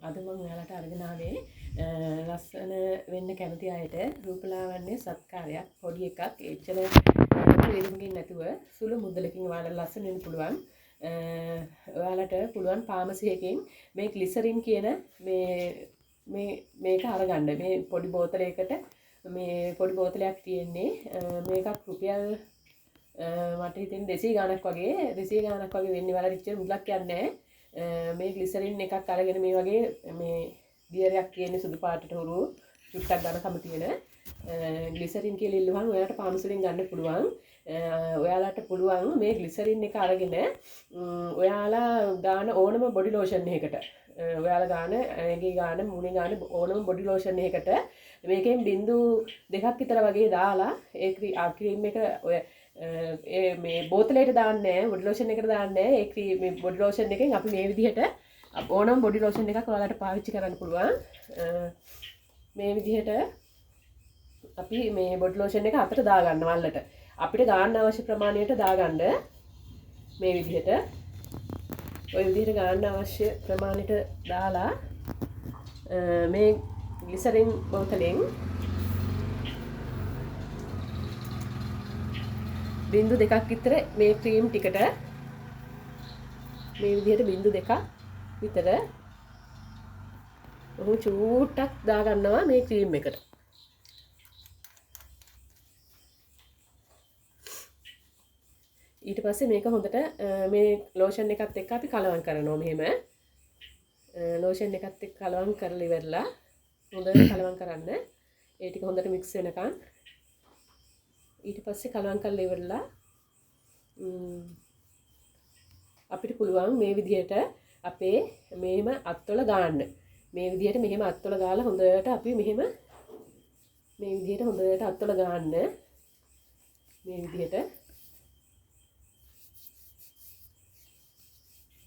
අද මම ඔයාලට අරගෙන ආවේ ලස්සන වෙන්න කැමති අයට රූපලාවන්‍ය සත්කාරයක් පොඩි එකක් එච්චර වෙලින්ගින් නැතුව සුළු මුදලකින් ඔයාලට ලස්සන වෙන්න පුළුවන්. ඔයාලට පුළුවන් ෆාමසි එකකින් මේ ග්ලිසරින් කියන මේක අරගන්න. මේ පොඩි බෝතලයකට මේ පොඩි බෝතලයක් තියෙන්නේ මේකක් රුපියල් මට හිතෙන්නේ 200 ගාණක් වගේ වෙන්නේ. වල රිච්චර් මුදලක් යන්නේ මේ ග්ලිසරින් එකක් අරගෙන මේ වගේ මේ දියරයක් තියෙන සුදු පාටට උරු චුට්ටක් ගන්නකම තියෙන ග්ලිසරින් කියලා ඉල්ලුවහම ඔයාලට ෆාමසියෙන් ගන්න පුළුවන්. ඔයාලට පුළුවන් මේ ග්ලිසරින් එක අරගෙන ඔයාලා ගාන ඕනම බොඩි ලෝෂන් එකකට ඔයාලා ගාන ඇඟේ ගාන මුණේ ගාන ඕනම බොඩි ලෝෂන් එකකට මේකෙන් බින්දු 2ක් විතර වගේ දාලා ඒ ක්‍රීම් එක ඔය මේ බෝතලයට දාන්නේ බොඩි ලෝෂන් එකට දාන්නේ ඒ ක්‍රීම් මේ බොඩි ලෝෂන් එකෙන් අපි මේ විදිහට ඕනම බොඩි ලෝෂන් එකක් ඔයාලට පාවිච්චි කරන්න පුළුවන්. මේ විදිහට අපි මේ බොඩි ලෝෂන් එක අතට දාගන්න වල්ලට අපිට ගන්න අවශ්‍ය ප්‍රමාණයට දාගන්න. මේ විදිහට ඔය විදිහට ගන්න අවශ්‍ය ප්‍රමාණයට දාලා මේ ග්ලිසරින් බෝතලෙන් බින්දු 2ක් විතර මේ ක්‍රීම් ටිකට මේ විදිහට බින්දු 2ක් විතර ඔහු චූට්ටක් දාගන්නවා මේ ක්‍රීම් එකට. ඊට පස්සේ මේක හොඳට මේ ලෝෂන් එකත් එක්ක අපි කලවම් කරනවා. මෙහෙම ලෝෂන් එකත් එක්ක කලවම් කරලා ඉවරලා හොඳට කලවම් කරන්න. ඒ ටික හොඳට මික්ස් වෙනකන් ඊට පස්සේ කලවම් කරලා ඉවරලා අපිට පුළුවන් මේ විදිහට අපේ මෙහෙම අත්වල ගන්න. මේ විදිහට මෙහෙම අත්වල ගාලා හොඳට අපි මෙහෙම මේ විදිහට හොඳට අත්වල ගන්න. මේ විදිහට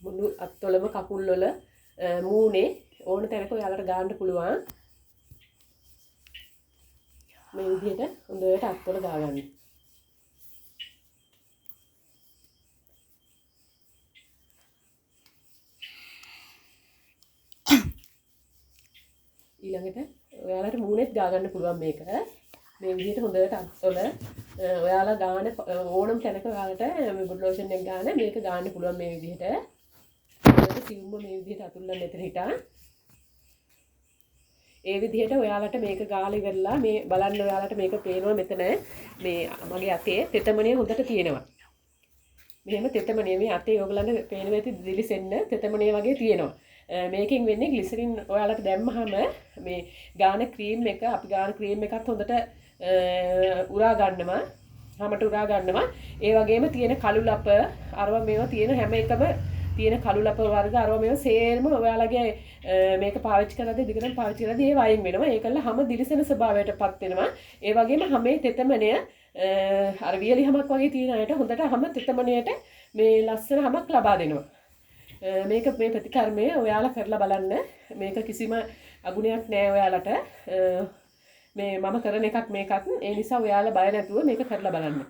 මුළු අත්වලම කකුල් වල මූණේ ඕන තැනක ඔයාලට ගන්න පුළුවන්. මේ විදිහට හොඳට අත්වල දාගන්න. ඊළඟට ඔයාලට මූණෙත් දාගන්න පුළුවන් මේක. මේ විදිහට හොඳට අත්වල ඔයාලා ගාන ඕනම තැනක ඔයාලට මේ බොඩි ලෝෂන් එක ගාන මේක ගන්න පුළුවන්. මේ විදිහට හොඳට සිවුම්ම මේ විදිහට අතුල්ලා මෙතන හිටා. ඒ විදිහට ඔයාලට මේක ගාලා ඉවරලා මේ බලන්න ඔයාලට මේක පේනවා මෙතන මේ මගේ අතේ තෙතමනිය හොඳට තියෙනවා. මෙහෙම තෙතමනිය මේ අතේ ඔයගලන්ට පේනවා ඇති දිලිසෙන්න තෙතමනිය වගේ තියෙනවා. මේකෙන් වෙන්නේ ග්ලිසරින් ඔයාලට දැම්මහම මේ ගාන ක්‍රීම් එක අපි ගාන ක්‍රීම් එකත් හොඳට උරා ගන්නවා. හැමට උරා ගන්නවා. ඒ වගේම තියෙන කළු ලප අරව මේවා තියෙන හැම එකම තියෙන කළු ලප වර්ග අරව මේවා සේරම ඔයාලගේ මේක පාවිච්චි කරද්දී දිගටම පාවිච්චි කරද්දී ඒ වයින් වෙනවා. ඒකල හැම දිලිසෙන ස්වභාවයටපත් වෙනවා. ඒ වගේම හැමේ තෙතමනය අර වියලි හැමක් වගේ තියෙන අයට හොඳට හැම තෙතමනයට මේ ලස්සන හැමක් ලබා දෙනවා. මේක මේ ප්‍රතිකර්මය ඔයාලා කරලා බලන්න. මේක කිසිම අගුණයක් නෑ ඔයාලට. මේ මම කරන එකක් මේකත්. ඒ නිසා ඔයාලා බය නැතුව මේක කරලා බලන්න.